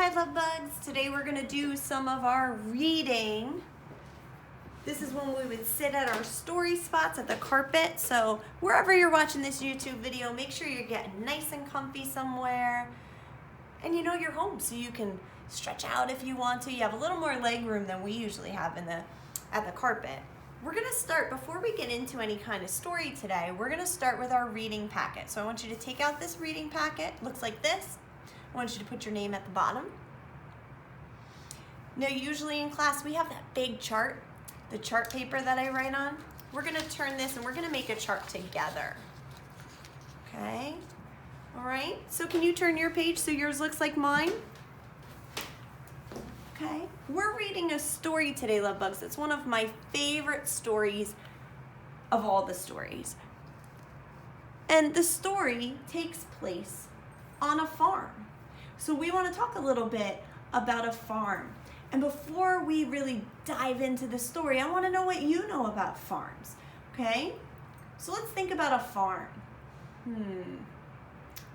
Hi love bugs. Today we're going to do some of our reading. This is when we would sit at our story spots at the carpet. So wherever you're watching this YouTube video, make sure you're getting nice and comfy somewhere. And you know you're home so you can stretch out if you want to. You have a little more leg room than we usually have at the carpet. We're going to start, before we get into any kind of story today, we're going to start with our reading packet. So I want you to take out this reading packet. It looks like this. I want you to put your name at the bottom. Now, usually in class, we have that big chart, the chart paper that I write on. We're going to turn this and we're going to make a chart together. Okay? All right? So can you turn your page so yours looks like mine? Okay? We're reading a story today, love bugs. It's one of my favorite stories of all the stories. And the story takes place on a farm. So we want to talk a little bit about a farm. And before we really dive into the story, I want to know what you know about farms. Okay? So let's think about a farm.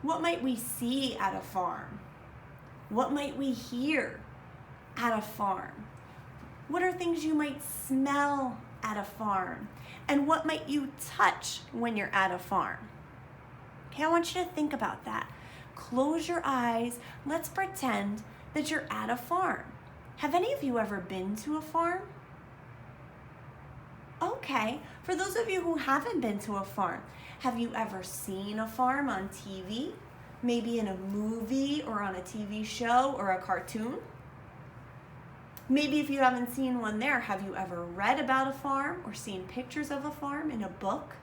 What might we see at a farm? What might we hear at a farm? What are things you might smell at a farm? And what might you touch when you're at a farm? Okay, I want you to think about that. Close your eyes. Let's pretend that you're at a farm. Have any of you ever been to a farm? Okay, for those of you who haven't been to a farm, have you ever seen a farm on TV? Maybe in a movie or on a TV show or a cartoon? Maybe if you haven't seen one there, have you ever read about a farm or seen pictures of a farm in a book?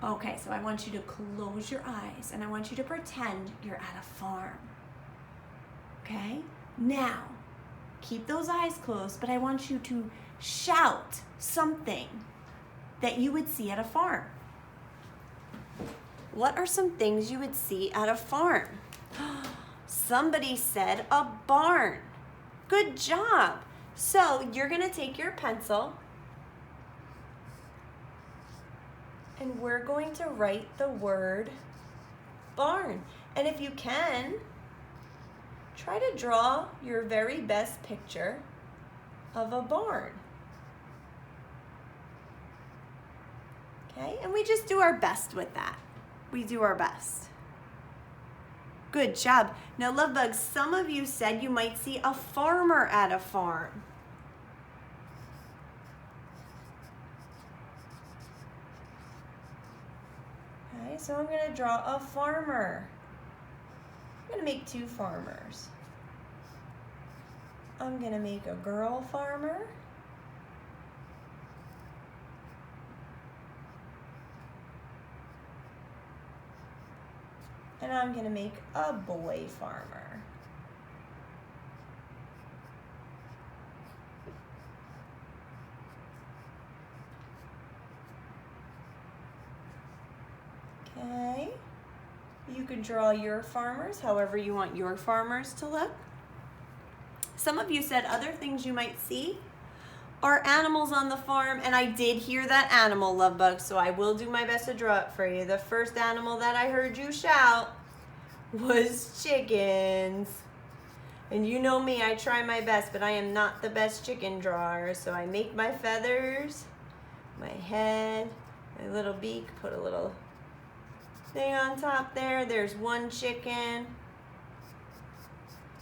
Okay, so I want you to close your eyes and I want you to pretend you're at a farm. Okay? Now, keep those eyes closed, but I want you to shout something that you would see at a farm. What are some things you would see at a farm? Somebody said a barn. Good job. So you're going to take your pencil and we're going to write the word barn. And if you can, try to draw your very best picture of a barn. Okay, and we just do our best with that. We do our best. Good job. Now, love bugs, some of you said you might see a farmer at a farm. Okay, so I'm going to draw a farmer. I'm going to make two farmers. I'm going to make a girl farmer. And I'm going to make a boy farmer. Okay. You can draw your farmers however you want your farmers to look. Some of you said other things you might see are animals on the farm, and I did hear that animal, love bug, so I will do my best to draw it for you. The first animal that I heard you shout was chickens. And you know me, I try my best, but I am not the best chicken drawer. So I make my feathers, my head, my little beak, put a little thing on top there. There's one chicken.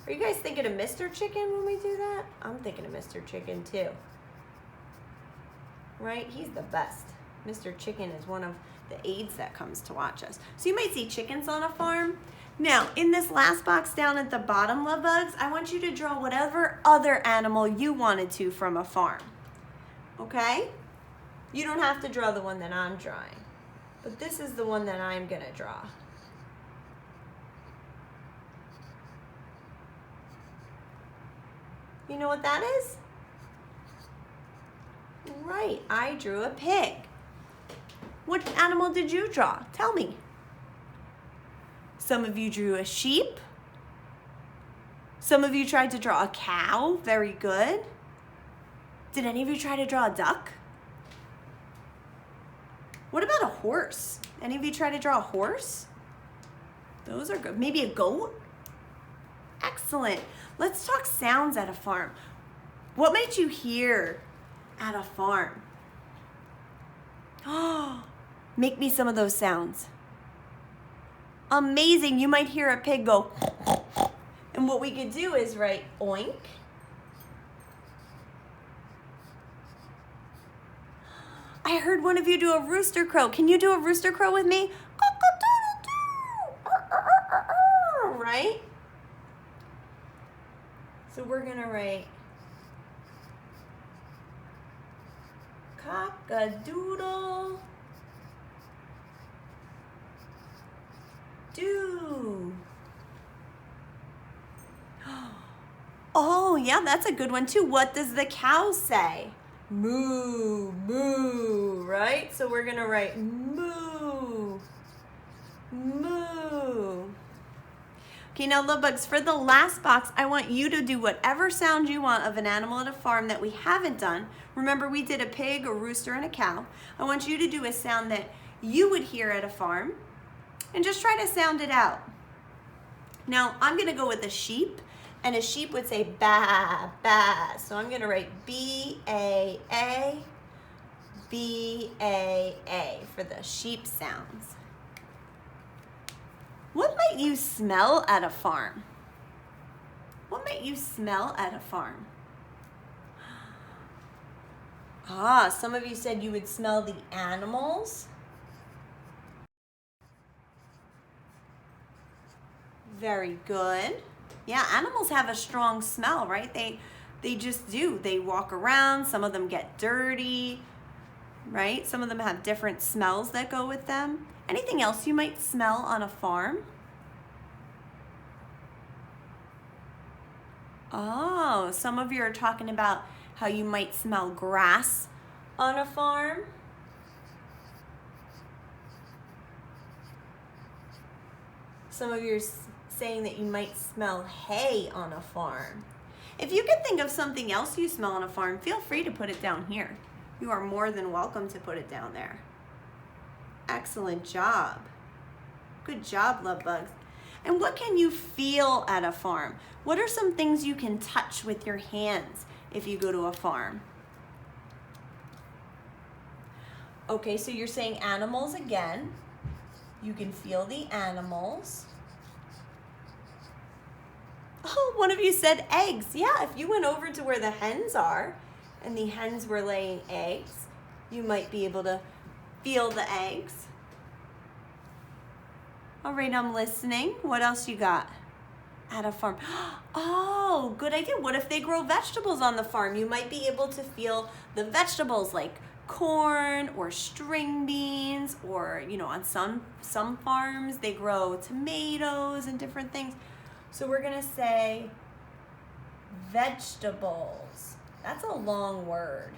Are you guys thinking of Mr. Chicken when we do that? I'm thinking of Mr. Chicken too. Right? He's the best. Mr. Chicken is one of the aides that comes to watch us. So you might see chickens on a farm. Now, in this last box down at the bottom, love bugs, I want you to draw whatever other animal you wanted to from a farm. Okay? You don't have to draw the one that I'm drawing. But this is the one that I'm going to draw. You know what that is? Right, I drew a pig. What animal did you draw? Tell me. Some of you drew a sheep. Some of you tried to draw a cow. Very good. Did any of you try to draw a duck? What about a horse? Any of you try to draw a horse? Those are good. Maybe a goat? Excellent. Let's talk sounds at a farm. What might you hear at a farm? Oh, make me some of those sounds. Amazing. You might hear a pig go. And what we could do is write oink. I heard one of you do a rooster crow. Can you do a rooster crow with me? Right? So we're going to write cock-a-doodle do. Oh, yeah, that's a good one too. What does the cow say? Moo, moo, right? So we're going to write moo, moo. Okay, now love bugs, for the last box, I want you to do whatever sound you want of an animal at a farm that we haven't done. Remember, we did a pig, a rooster, and a cow. I want you to do a sound that you would hear at a farm and just try to sound it out. Now, I'm going to go with a sheep, and a sheep would say ba, ba. So I'm going to write B-A-A, B-A-A for the sheep sounds. What might you smell at a farm? What might you smell at a farm? Ah, some of you said you would smell the animals. Very good. Yeah, animals have a strong smell, right? They just do. They walk around. Some of them get dirty, right? Some of them have different smells that go with them. Anything else you might smell on a farm? Oh, some of you are talking about how you might smell grass on a farm. Some of you are saying that you might smell hay on a farm. If you can think of something else you smell on a farm, feel free to put it down here. You are more than welcome to put it down there. Excellent job. Good job, love bugs. And what can you feel at a farm? What are some things you can touch with your hands if you go to a farm? Okay, so you're saying animals again. You can feel the animals. Oh, one of you said eggs. Yeah, if you went over to where the hens are and the hens were laying eggs, you might be able to feel the eggs. All right, I'm listening. What else you got at a farm? Oh, good idea. What if they grow vegetables on the farm? You might be able to feel the vegetables like corn or string beans, or, you know, on some farms they grow tomatoes and different things. So we're going to say vegetables. That's a long word.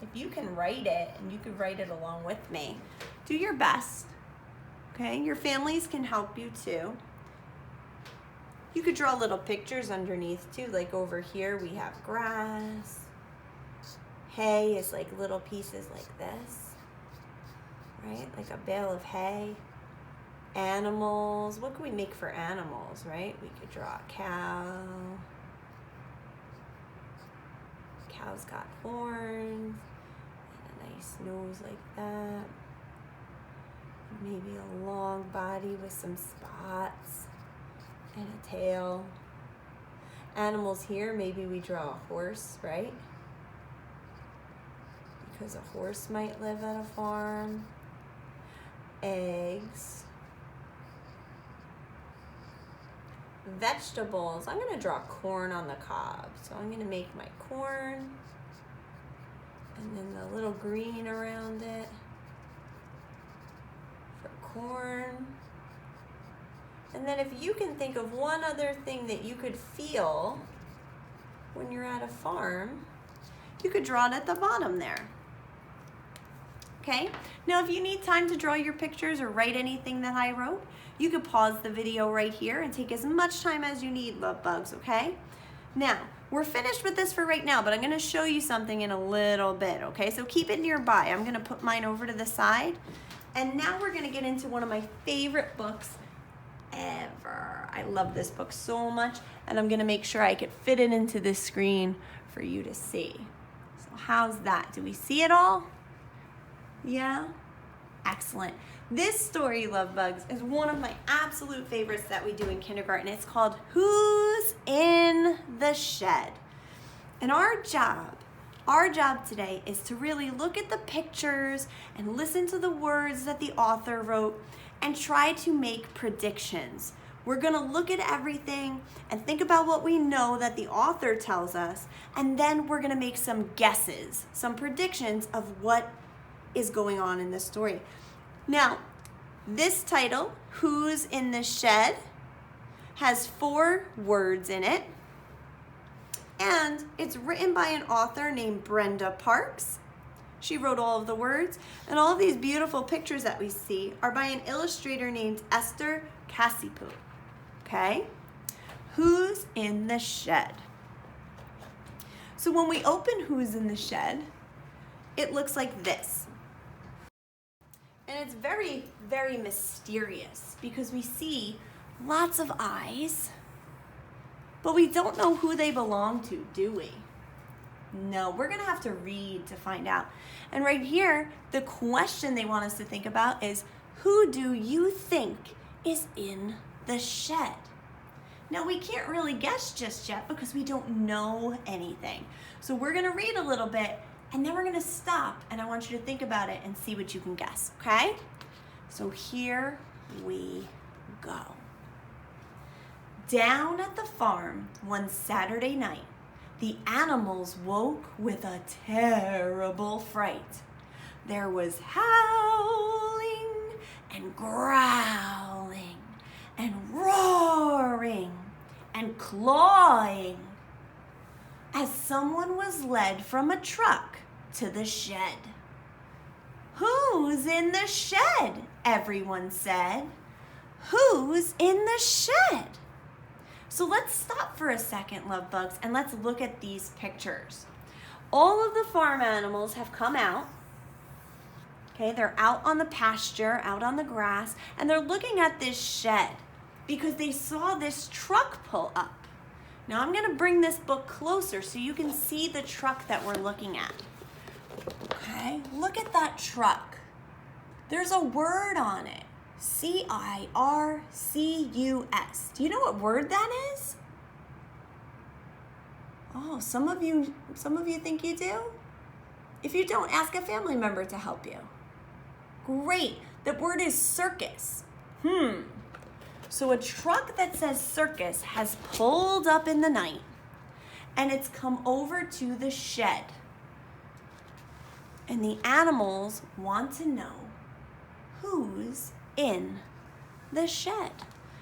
If you can write it, and you could write it along with me, do your best. Okay, your families can help you too. You could draw little pictures underneath too, like over here we have grass. Hay is like little pieces like this, right? Like a bale of hay. Animals, what can we make for animals, right? We could draw a cow. Cow's got horns and a nice nose like that. Maybe a long body with some spots and a tail. Animals here, maybe we draw a horse, right? Because a horse might live at a farm. Eggs. Vegetables, I'm going to draw corn on the cob. So I'm going to make my corn and then the little green around it for corn. And then if you can think of one other thing that you could feel when you're at a farm, you could draw it at the bottom there. Okay, now if you need time to draw your pictures or write anything that I wrote, you could pause the video right here and take as much time as you need, love bugs, okay? Now, we're finished with this for right now, but I'm gonna show you something in a little bit, okay? So keep it nearby. I'm gonna put mine over to the side. And now we're gonna get into one of my favorite books ever. I love this book so much, and I'm gonna make sure I could fit it into this screen for you to see. So how's that? Do we see it all? Yeah? Excellent. This story, Love Bugs, is one of my absolute favorites that we do in kindergarten. It's called Who's in the Shed? And our job today is to really look at the pictures and listen to the words that the author wrote and try to make predictions. We're gonna look at everything and think about what we know that the author tells us, and then we're gonna make some guesses, some predictions of what is going on in this story. Now, this title, Who's in the Shed, has 4 words in it, and it's written by an author named Brenda Parks. She wrote all of the words, and all of these beautiful pictures that we see are by an illustrator named Esther Cassipu. Okay? Who's in the Shed? So when we open Who's in the Shed, it looks like this. And it's very, very mysterious because we see lots of eyes, but we don't know who they belong to, do we? No, we're gonna have to read to find out. And right here, the question they want us to think about is, who do you think is in the shed? Now, we can't really guess just yet because we don't know anything. So we're gonna read a little bit and then we're gonna stop, and I want you to think about it and see what you can guess, okay? So here we go. Down at the farm one Saturday night, the animals woke with a terrible fright. There was howling and growling and roaring and clawing as someone was led from a truck to the shed. Who's in the shed? Everyone said. Who's in the shed? So let's stop for a second, Love Bugs, and let's look at these pictures. All of the farm animals have come out. Okay, they're out on the pasture, out on the grass, and they're looking at this shed because they saw this truck pull up. Now I'm gonna bring this book closer so you can see the truck that we're looking at. Okay, look at that truck. There's a word on it. C-I-R-C-U-S. Do you know what word that is? Oh, some of you think you do? If you don't, ask a family member to help you. Great. The word is circus. So a truck that says circus has pulled up in the night and it's come over to the shed. And the animals want to know who's in the shed.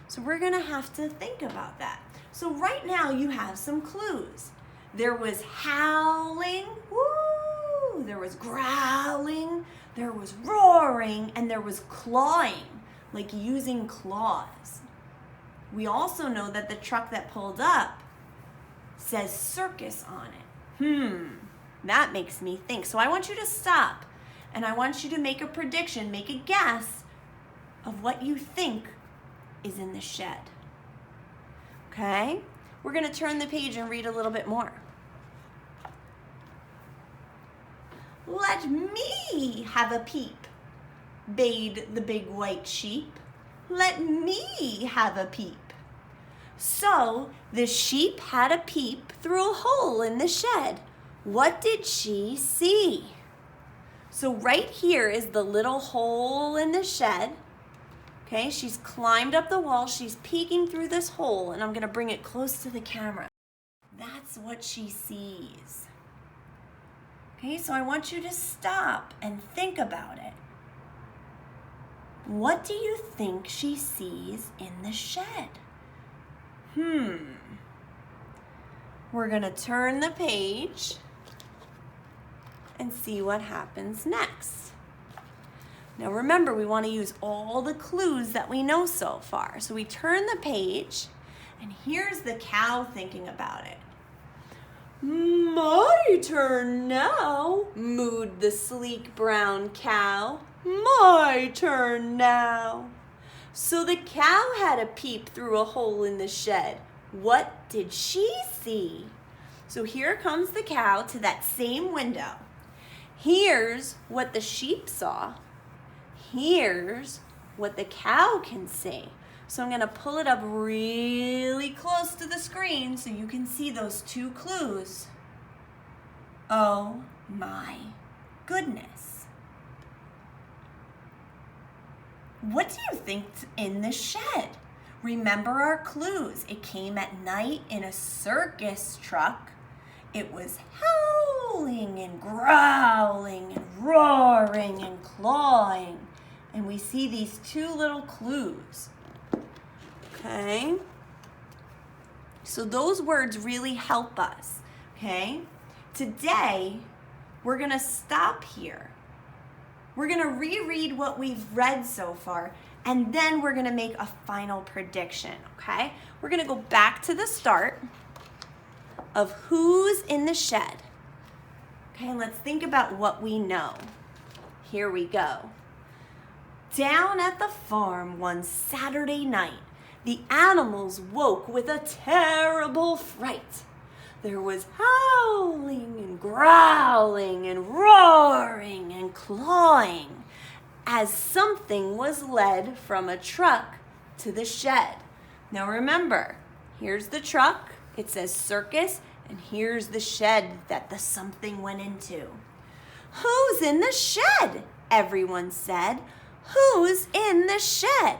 So we're gonna have to think about that. So right now you have some clues. There was howling, woo! There was growling, there was roaring, and there was clawing, like using claws. We also know that the truck that pulled up says circus on it. That makes me think. So I want you to stop and I want you to make a prediction, make a guess of what you think is in the shed. Okay? We're gonna turn the page and read a little bit more. Let me have a peep, bayed the big white sheep. Let me have a peep. So the sheep had a peep through a hole in the shed. What did she see? So right here is the little hole in the shed. Okay, she's climbed up the wall. She's peeking through this hole, and I'm gonna bring it close to the camera. That's what she sees. Okay, so I want you to stop and think about it. What do you think she sees in the shed? We're gonna turn the page and see what happens next. Now remember, we want to use all the clues that we know so far. So we turn the page, and here's the cow thinking about it. My turn now, mooed the sleek brown cow. My turn now. So the cow had a peep through a hole in the shed. What did she see? So here comes the cow to that same window. Here's what the sheep saw. Here's what the cow can see. So I'm going to pull it up really close to the screen so you can see those two clues. Oh my goodness. What do you think's in the shed? Remember our clues. It came at night in a circus truck. It was howling and growling and roaring and clawing. And we see these two little clues. Okay? So those words really help us. Okay? Today, we're going to stop here. We're going to reread what we've read so far, and then we're going to make a final prediction. Okay? We're going to go back to the start of who's in the shed. Okay, let's think about what we know. Here we go. Down at the farm one Saturday night, the animals woke with a terrible fright. There was howling and growling and roaring and clawing as something was led from a truck to the shed. Now remember, here's the truck. It says circus, and here's the shed that the something went into. Who's in the shed? Everyone said. Who's in the shed?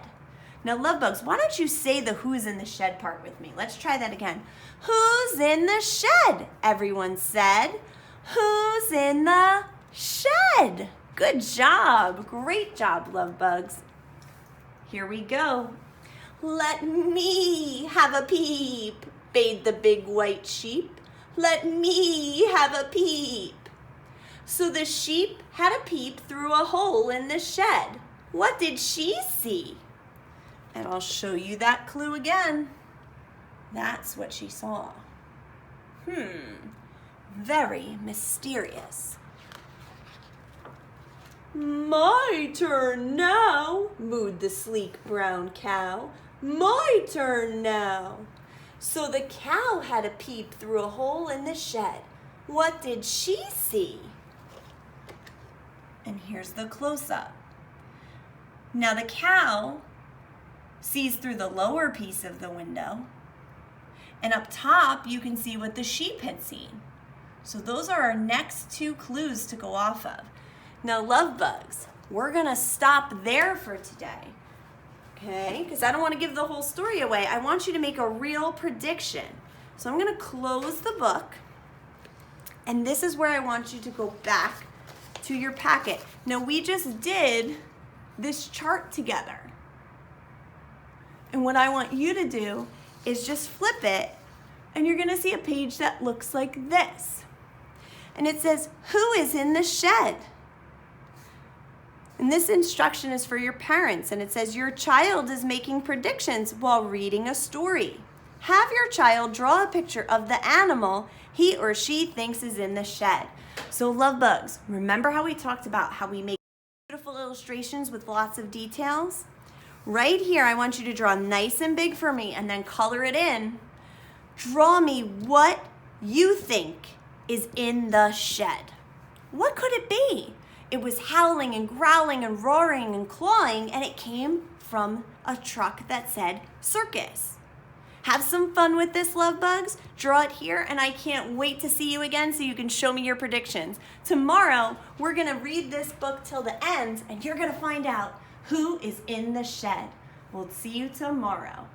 Now, love bugs, why don't you say the who's in the shed part with me? Let's try that again. Who's in the shed? Everyone said. Who's in the shed? Good job. Great job, love bugs. Here we go. Let me have a peep, bade the big white sheep. Let me have a peep. So the sheep had a peep through a hole in the shed. What did she see? And I'll show you that clue again. That's what she saw. Very mysterious. My turn now, mooed the sleek brown cow. My turn now. So the cow had a peep through a hole in the shed. What did she see? And here's the close-up. Now the cow sees through the lower piece of the window, and up top you can see what the sheep had seen. So those are our next two clues to go off of. Now, love bugs, we're gonna stop there for today, okay? Because I don't want to give the whole story away. I want you to make a real prediction. So I'm gonna close the book, and this is where I want you to go back to your packet. Now, we just did this chart together. And what I want you to do is just flip it, and you're gonna see a page that looks like this. And it says, who is in the shed? And this instruction is for your parents, and it says, your child is making predictions while reading a story. Have your child draw a picture of the animal he or she thinks is in the shed. So love bugs, remember how we talked about how we make beautiful illustrations with lots of details? Right here, I want you to draw nice and big for me and then color it in. Draw me what you think is in the shed. What could it be? It was howling and growling and roaring and clawing, and it came from a truck that said circus. Have some fun with this, love bugs. Draw it here, and I can't wait to see you again so you can show me your predictions. Tomorrow, we're gonna read this book till the end, and you're gonna find out who is in the shed. We'll see you tomorrow.